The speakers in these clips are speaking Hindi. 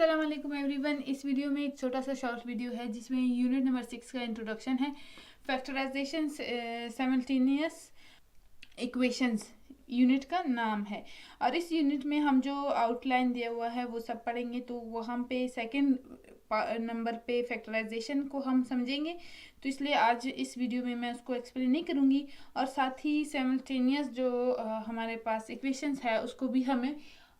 अस्सलाम वालेकुम एवरीवन। इस वीडियो में एक छोटा सा शॉर्ट वीडियो है जिसमें यूनिट नंबर 6 का इंट्रोडक्शन है। फैक्टराइजेशन साइमल्टेनियस इक्वेशंस यूनिट का नाम है और इस यूनिट में हम जो आउटलाइन दिया हुआ है वो सब पढ़ेंगे। तो वहाँ पे सेकंड नंबर पे फैक्टराइजेशन को हम समझेंगे, तो इसलिए आज इस वीडियो में मैं उसको एक्सप्लेन नहीं करूँगी। और साथ ही साइमल्टेनियस जो हमारे पास इक्वेशंस है उसको भी हमें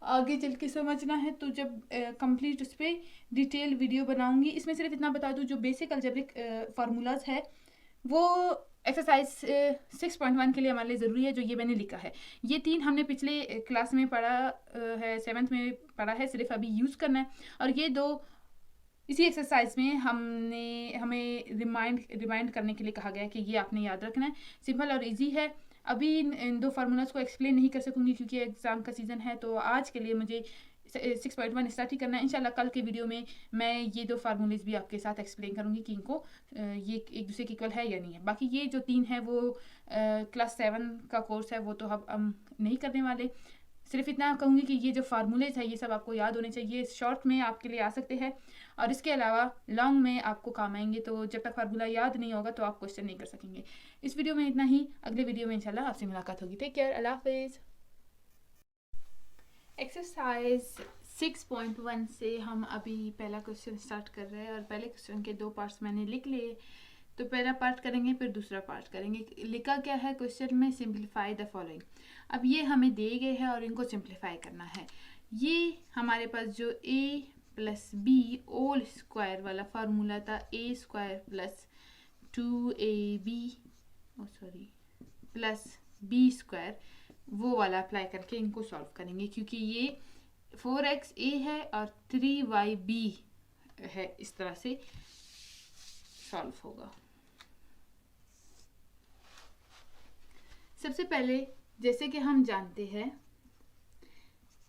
आगे चल के समझना है। तो जब कंप्लीट उस पर डिटेल वीडियो बनाऊंगी। इसमें सिर्फ इतना बता दूं, जो बेसिक अलजेब्रिक फार्मूलाज है वो एक्सरसाइज 6.1 के लिए हमारे लिए ज़रूरी है, जो ये मैंने लिखा है। ये 3 हमने पिछले क्लास में पढ़ा है, 7th में पढ़ा है, सिर्फ अभी यूज़ करना है। और ये 2 इसी एक्सरसाइज में हमें रिमाइंड करने के लिए कहा गया है कि ये आपने याद रखना है। सिंपल और इजी है। अभी इन 2 फार्मूलाज को एक्सप्लेन नहीं कर सकूंगी क्योंकि एग्ज़ाम का सीज़न है। तो आज के लिए मुझे 6.1 स्टार्ट ही करना है। इंशाल्लाह कल के वीडियो में मैं ये 2 फार्मूलेज भी आपके साथ एक्सप्लेन करूँगी कि इनको ये एक दूसरे के इक्वल है या नहीं है। बाकी ये जो 3 है वो क्लास 7 का कोर्स है, वो तो हम नहीं करने वाले। सिर्फ इतना कहूँगी कि ये जो फार्मूलेज है ये सब आपको याद होने चाहिए। शॉर्ट में आपके लिए आ सकते हैं और इसके अलावा लॉन्ग में आपको काम आएंगे। तो जब तक फार्मूला याद नहीं होगा तो आप क्वेश्चन नहीं कर सकेंगे। इस वीडियो में इतना ही। अगले वीडियो में इंशाल्लाह आपसे मुलाकात होगी। टेक केयर, अल्लाह हाफिज़। एक्सरसाइज 6.1 से हम अभी पहला क्वेश्चन स्टार्ट कर रहे हैं और पहले क्वेश्चन के 2 पार्ट्स मैंने लिख लिए। तो पहला पार्ट करेंगे फिर दूसरा पार्ट करेंगे। लिखा क्या है क्वेश्चन में? Simplify the following. अब ये हमें दिए गए हैं और इनको सिंप्लीफाई करना है। ये हमारे पास जो a plus B whole square वाला फार्मूला था, a square plus 2ab plus b square, वो वाला अप्लाई करके इनको सॉल्व करेंगे। क्योंकि ये 4xa है और 3yb है, इस तरह से सॉल्व होगा। सबसे पहले जैसे कि हम जानते हैं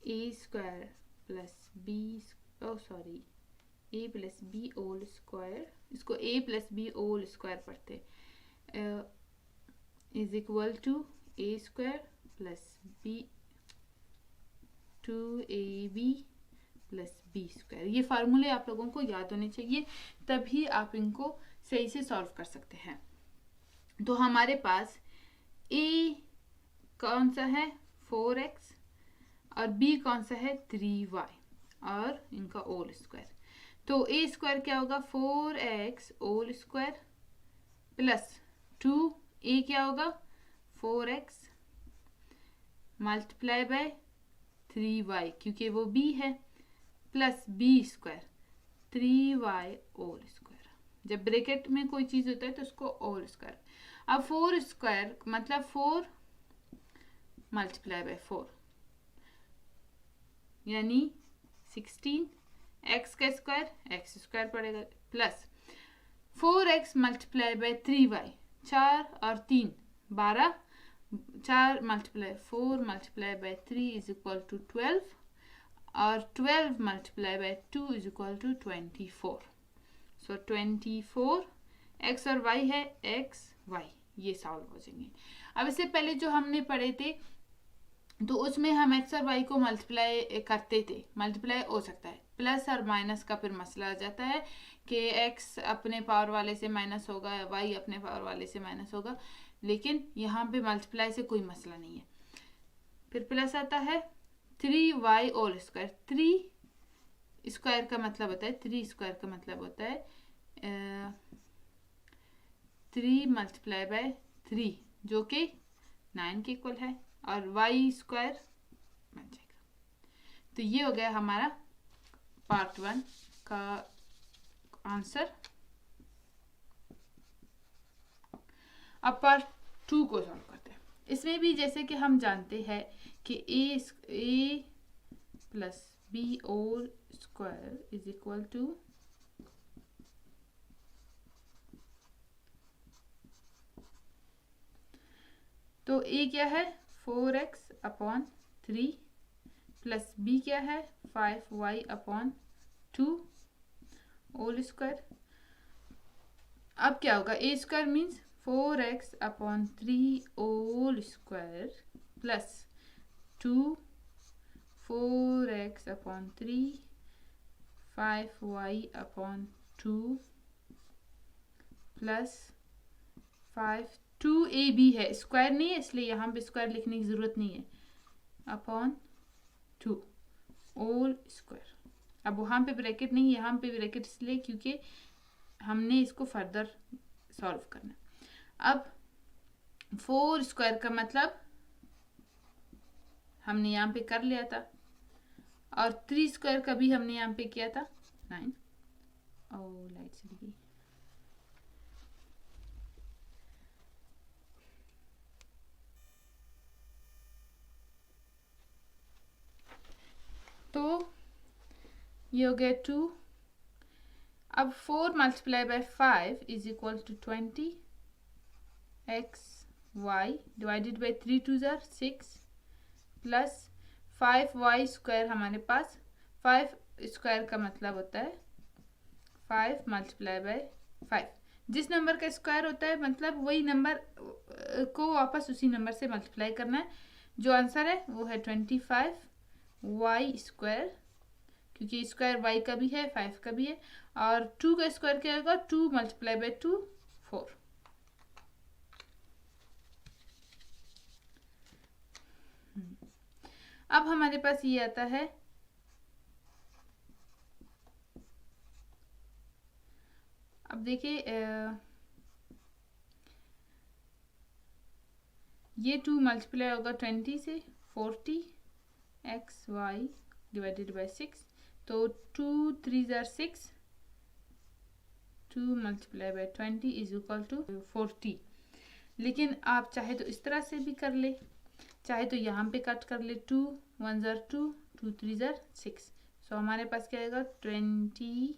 a square plus B a plus B whole square, इसको a plus B whole square पढ़ते, is equal to a square plus B 2ab plus B square. ये फार्मूले आप लोगों को याद होने चाहिए, तभी आप इनको सही से सॉल्व कर सकते हैं। तो हमारे पास a कौन सा है? 4x और b कौन सा है? 3y और इनका होल स्क्वायर। तो a स्क्वायर क्या होगा? 4x whole square plus 2a क्या होगा? 4x मल्टीप्लाई बाय 3y क्योंकि वो b है, plus b square 3y whole square. जब ब्रैकेट में कोई चीज़ होता है तो उसको होल स्क्वायर। अब 4 स्क्वायर मतलब 4 मल्टीप्लाई बाय 4 यानी 16, x का स्क्वायर x स्क्वायर पड़ेगा, plus 4x multiply by 3y, 4 और 3 12, 4 multiply 4 multiply by 3 is equal to 12 और 12 multiply by 2 is equal to 24। So 24 x और y है, x y, ये सॉल्व हो जाएंगे। अब इससे पहले जो हमने पढ़े थे तो उसमें हम x और y को मल्टीप्लाई करते थे। मल्टीप्लाई हो सकता है, प्लस और माइनस का फिर मसला आ जाता है कि x अपने पावर वाले से माइनस होगा, y अपने पावर वाले से माइनस होगा, लेकिन यहाँ पे मल्टीप्लाई से कोई मसला नहीं है। फिर प्लस आता है 3y होल स्क्वायर। 3 स्क्वायर का मतलब होता है 3 स्क्वायर का मतलब होता है 3 मल्टीप्लाई बाय 3 जो कि 9 के इक्वल है और y स्क्वायर बन जाएगा। तो ये हो गया हमारा पार्ट 1 का आंसर। अब पार्ट 2 को सॉल्व करते हैं। इसमें भी जैसे कि हम जानते हैं कि a plus B whole square is equal to तो a क्या है? 4x अपॉन 3 प्लस b क्या है? 5y upon 2 whole square. अब क्या होगा? a square means 4x upon 3 whole square plus 2 4x upon 3 5y/2 plus 5, 2ab है, स्क्वायर नहीं है इसलिए यहाँ पे स्क्वायर लिखने की ज़रूरत नहीं है, अपॉन 2 होल स्क्वायर। अब वहाँ पे ब्रैकेट नहीं, यहाँ पे ब्रैकेट इसलिए क्योंकि हमने इसको फर्दर सॉल्व करना। अब 4 स्क्वायर का मतलब हमने यहाँ पे कर लिया था, और 3 स्क्वायर का भी हमने यहाँ पे किया था 9। ओ लाइट चली गई। तो ये हो गया 2। अब 4 multiply by 5 is equal to 20 x y divided by 3 2 ज़ार 6 प्लस 5y स्क्वायर। हमारे पास 5 स्क्वायर का मतलब होता है 5 मल्टीप्लाई बाय 5। जिस नंबर का स्क्वायर होता है मतलब वही नंबर को वापस उसी नंबर से मल्टीप्लाई करना है। जो आंसर है वो है 25y स्क्वायर, क्योंकि स्क्वायर y का भी है 5 का भी है, और 2 का स्क्वायर क्या होगा 2 मल्टीप्लाई बाय 2 4। अब हमारे पास ये आता है अब देखिए ये 2 मल्टीप्लाई होगा 20 से 40 एक्स वाई डिवाइडेड बाई 6, तो 2 3 ज़ार 6, 2 multiply by 20 is equal to 40। लेकिन आप चाहे तो इस तरह से भी कर ले, चाहे तो यहाँ पे कट कर ले, 2 1 ज़ार 2, 2 3 ज़ार 6। सो हमारे पास क्या आएगा 20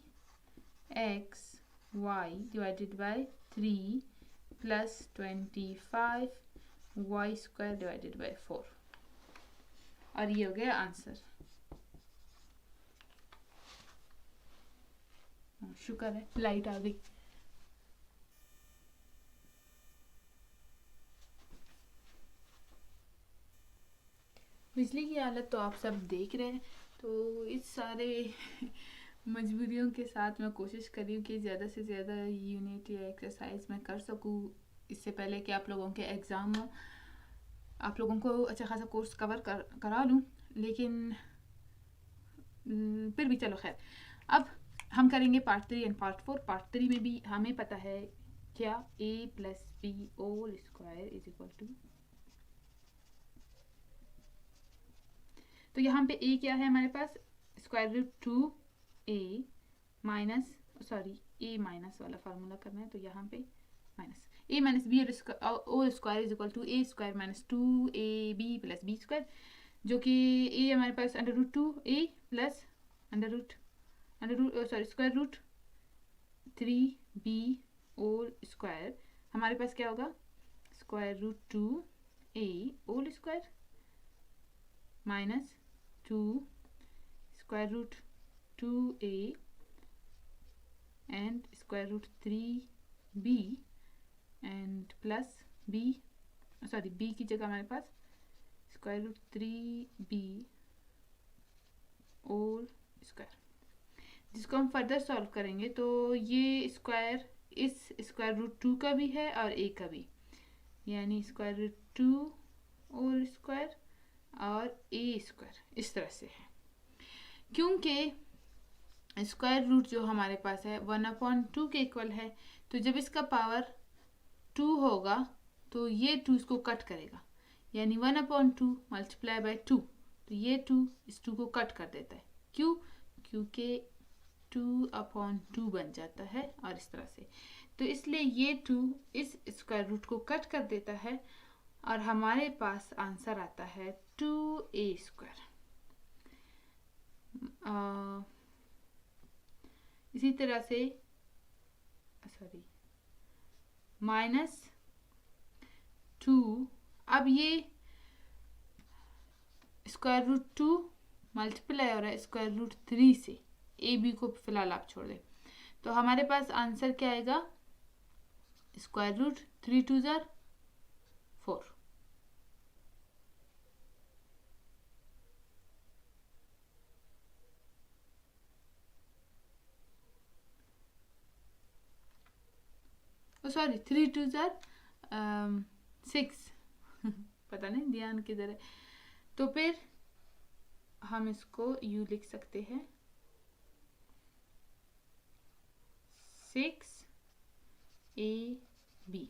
x y divided by 3 plus 25 y square divided by 4, और ये हो गया आंसर। शुक्र है लाइट आ गई। बिजली की हालत तो आप सब देख रहे हैं, तो इस सारे मजबूरियों के साथ मैं कोशिश कर रही हूँ कि ज़्यादा से ज़्यादा यूनिट या एक्सरसाइज मैं कर सकूँ इससे पहले कि आप लोगों के एग्ज़ाम हो, आप लोगों को अच्छा खासा कोर्स कवर करा लूँ। लेकिन फिर भी चलो खैर, अब हम करेंगे पार्ट 3 एंड पार्ट 4। पार्ट 3 में भी हमें पता है क्या a plus B whole square is equal to, तो यहाँ पे a क्या है हमारे पास square root 2a minus a minus वाला फार्मूला करना है, तो यहाँ पे minus a minus B whole square is equal to a square minus 2ab plus b square, जो कि a हमारे पास under root 2a plus square root 3b whole square. हमारे पास क्या होगा square root 2a whole square minus 2 square root 2a and square root 3b and plus b की जगह हमारे पास square root 3b whole square, जिसको हम फर्दर सॉल्व करेंगे तो ये स्क्वायर इस स्क्वायर रूट 2 का भी है और a का भी, यानी स्क्वायर रूट 2 होल स्क्वायर और a स्क्वायर इस तरह से है। क्योंकि स्क्वायर रूट जो हमारे पास है 1/2 के इक्वल है, तो जब इसका पावर 2 होगा तो ये 2 इसको कट करेगा, यानी 1/2 मल्टीप्लाई बाय 2, तो ये 2 इस 2 को कट कर देता है। क्यों? क्योंकि 2/2 बन जाता है और इस तरह से, तो इसलिए ये 2 इस स्क्वायर रूट को कट कर देता है और हमारे पास आंसर आता है 2a स्क्वायर। इसी तरह से माइनस 2, अब ये स्क्वायर रूट 2 मल्टीप्लाई हो रहा है स्क्वायर रूट 3 से, ए बी को फिलहाल आप छोड़ दें, तो हमारे पास आंसर क्या आएगा स्क्वायर रूट 3 2 ज़ार 4। सॉरी 3 2 जार 6 पता नहीं ध्यान किधर है। तो फिर हम इसको यू लिख सकते हैं 6ab।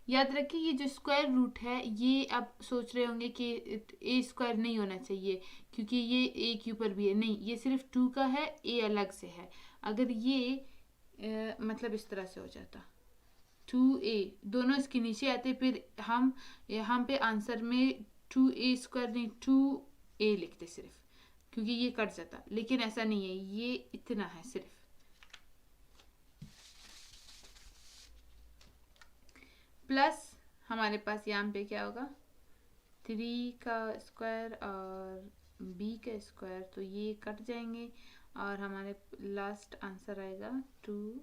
याद रखिए ये जो स्क्वायर रूट है ये आप सोच रहे होंगे कि ए स्क्वायर नहीं होना चाहिए क्योंकि ये ए क्यू पर भी है, नहीं, ये सिर्फ 2 का है, ए अलग से है। अगर ये मतलब इस तरह से हो जाता 2a, दोनों इसके नीचे आते, फिर हम यहाँ पे आंसर में 2a स्क्वायर नहीं 2a लिखते सिर्फ, क्योंकि ये कट जाता। लेकिन ऐसा नहीं है, ये इतना है सिर्फ। प्लस हमारे पास यहाँ पे क्या होगा 3 का स्क्वायर और b का स्क्वायर, तो ये कट जाएंगे और हमारे लास्ट आंसर आएगा 2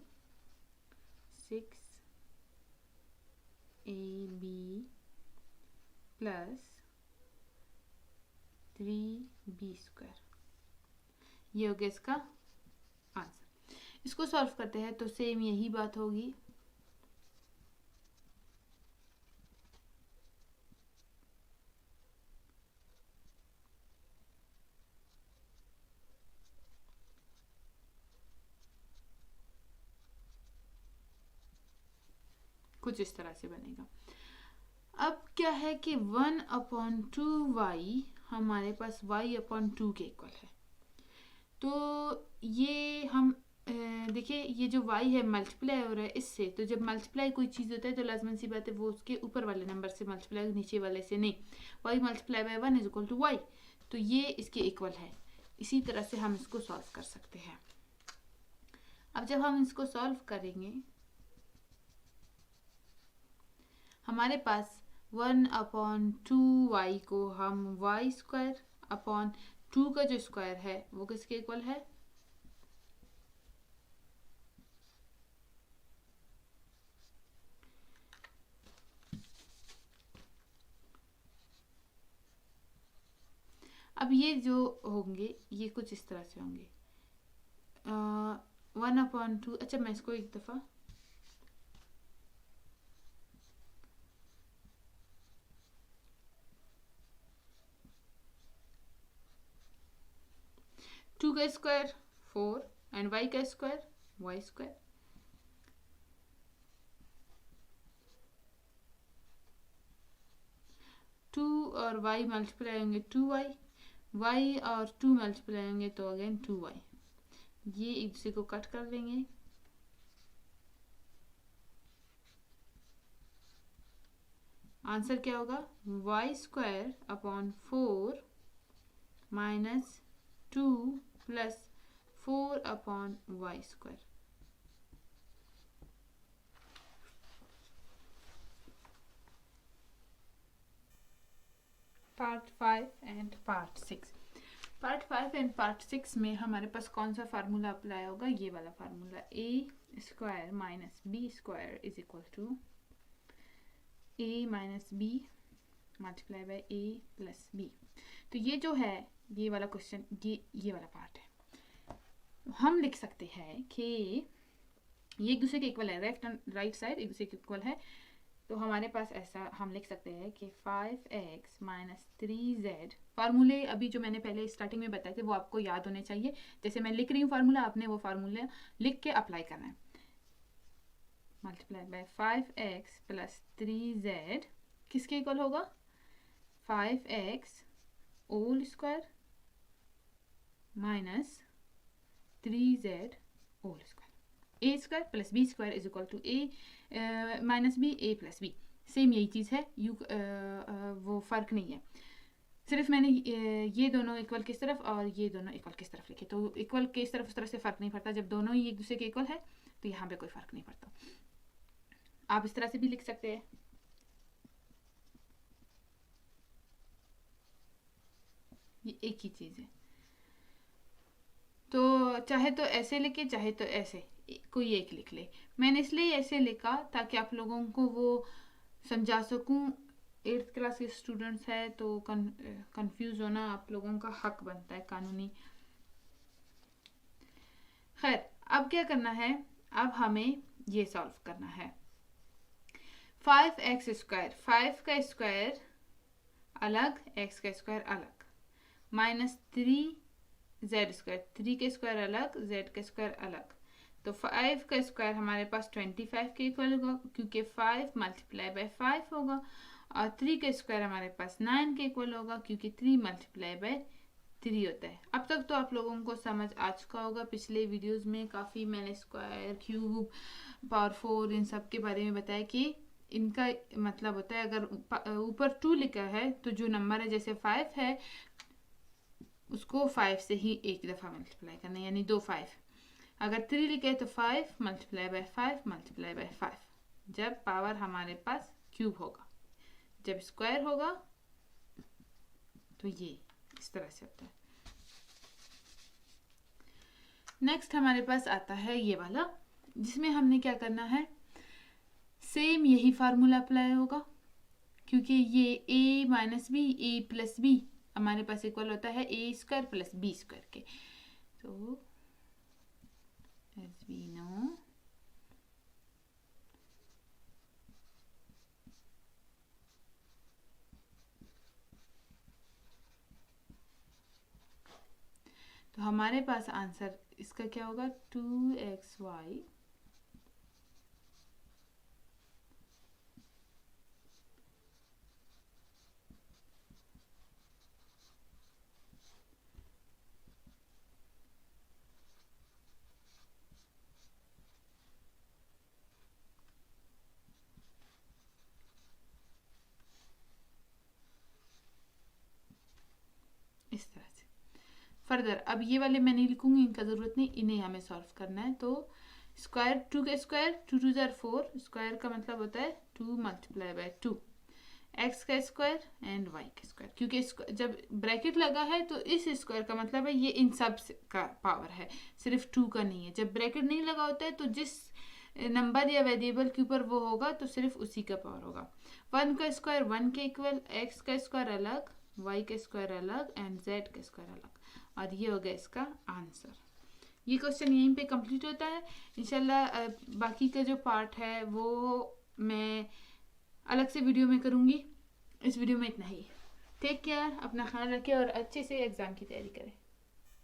6 ab प्लस 3b स्क्वायर। ये हो गया इसका आंसर। इसको सॉल्व करते हैं तो सेम यही बात होगी। कुछ इस तरह से बनेगा। अब क्या है कि 1/2y हमारे पास y/2 के इक्वल है। तो ये हम देखिए ये जो y है मल्टीप्लाई हो रहा है इससे, तो जब मल्टीप्लाई कोई चीज़ होता है तो लाजमन सी बात है वो उसके ऊपर वाले नंबर से मल्टीप्लाई, नीचे वाले से नहीं। y मल्टीप्लाई बाय 1 = y, तो ये इसके इक्वल है। इसी तरह से हम इसको सॉल्व कर सकते हैं। अब जब हम इसको सॉल्व करेंगे हमारे पास 1/2y को हम y² 2 का जो स्क्वायर है वो किसके इक्वल है, अब ये जो होंगे ये कुछ इस तरह से होंगे 1/2। अच्छा मैं इसको एक दफ़ा टू का स्क्वायर 4 एंड y का स्क्वायर y²। टू और y मल्टीप्लाई होंगे 2y, y और 2 मल्टीप्लाई होंगे तो अगेन 2y। ये एक दूसरे को कट कर देंगे। आंसर क्या होगा y² 4 - 2 + 4/y²। Part 5 and part 6। Part 5 and part 6 में हमारे पास कौन सा फार्मूला अप्लाई होगा, ये वाला formula a² - b² = a - b multiply by a + b। तो ये जो है ये वाला क्वेश्चन, ये वाला पार्ट है। हम लिख सकते हैं कि ये एक दूसरे के इक्वल है, राइट साइड एक दूसरे के इक्वल है। तो हमारे पास ऐसा हम लिख सकते हैं कि 5x - 3z, फार्मूले अभी जो मैंने पहले स्टार्टिंग में बताए थे वो आपको याद होने चाहिए। जैसे मैं लिख रही हूँ फार्मूला, आपने वो फार्मूला लिख के अप्लाई करना है। मल्टीप्लाई बाय 5x + 3z किसके इक्वल होगा 5x² - 3z²। a² + b² = a - b, a + b। Same यही चीज़ है, वो फ़र्क नहीं है। सिर्फ मैंने ये दोनों इक्वल किस तरफ और ये दोनों इक्वल किस तरफ लिखे, तो इक्वल किस तरफ उस तरह से फ़र्क नहीं पड़ता। जब दोनों ही एक दूसरे के इक्वल है तो यहाँ पे कोई फ़र्क नहीं पड़ता। आप इस तरह से भी लिख सकते हैं। ये एक ही चीज़ है, तो चाहे तो ऐसे लिखे चाहे तो ऐसे, कोई एक लिख ले। मैंने इसलिए ऐसे लिखा ताकि आप लोगों को वो समझा सकूं। 8th क्लास के स्टूडेंट्स है तो कंफ्यूज होना आप लोगों का हक बनता है कानूनी। खैर अब क्या करना है, अब हमें ये सॉल्व करना है। 5x², 5 का स्क्वायर अलग, x का स्क्वायर अलग, माइनस 3z², 3 के स्क्वायर अलग, z का स्क्वायर अलग। तो 5 का स्क्वायर हमारे पास 25 के इक्वल होगा क्योंकि 5 मल्टीप्लाई बाय 5 होगा, और 3 का स्क्वायर हमारे पास 9 के इक्वल होगा क्योंकि 3 मल्टीप्लाई बाय 3 होता है। अब तक तो आप लोगों को समझ आ चुका होगा, पिछले वीडियोस में काफ़ी मैंने स्क्वायर, क्यूब, पावर 4 इन सब के बारे में बताया कि इनका मतलब होता है अगर ऊपर 2 लिखा है तो जो नंबर है जैसे 5 है उसको 5 से ही एक दफ़ा मल्टीप्लाई करना है, यानी 2 5। अगर 3 लिखा है तो 5 मल्टीप्लाई बाय 5 मल्टीप्लाई बाय 5, जब पावर हमारे पास क्यूब होगा। जब स्क्वायर होगा तो ये इस तरह से होता है। नेक्स्ट हमारे पास आता है ये वाला, जिसमें हमने क्या करना है, सेम यही फार्मूला अप्लाई होगा क्योंकि ये a minus b, a plus b हमारे पास इक्वल होता है a² प्लस b² के। तो as we know तो हमारे पास आंसर इसका क्या होगा, 2xy इस तरह से। फर्दर अब ये वाले मैं नहीं लिखूंगी, इनका ज़रूरत नहीं, इन्हें हमें सॉल्व करना है। तो स्क्वायर 2 का स्क्वायर 2 2 ज़ार 4, स्क्वायर का मतलब होता है 2 मल्टीप्लाई बाय 2, एक्स का स्क्वायर एंड वाई का स्क्वायर। क्योंकि जब ब्रैकेट लगा है तो इस स्क्वायर का मतलब है ये इन सब का पावर है, सिर्फ 2 का नहीं है। जब ब्रैकेट नहीं लगा होता है तो जिस नंबर या वेरिएबल के ऊपर वो होगा तो सिर्फ उसी का पावर होगा। 1 का स्क्वायर 1 के इक्वल, एक्स का स्क्वायर अलग, वाई का स्क्वायर अलग एंड जेड का स्क्वायर अलग, और ये हो गया इसका आंसर। ये क्वेश्चन यहीं पे कंप्लीट होता है। इंशाल्लाह बाकी का जो पार्ट है वो मैं अलग से वीडियो में करूँगी। इस वीडियो में इतना ही। टेक केयर, अपना ख्याल रखें और अच्छे से एग्ज़ाम की तैयारी करें।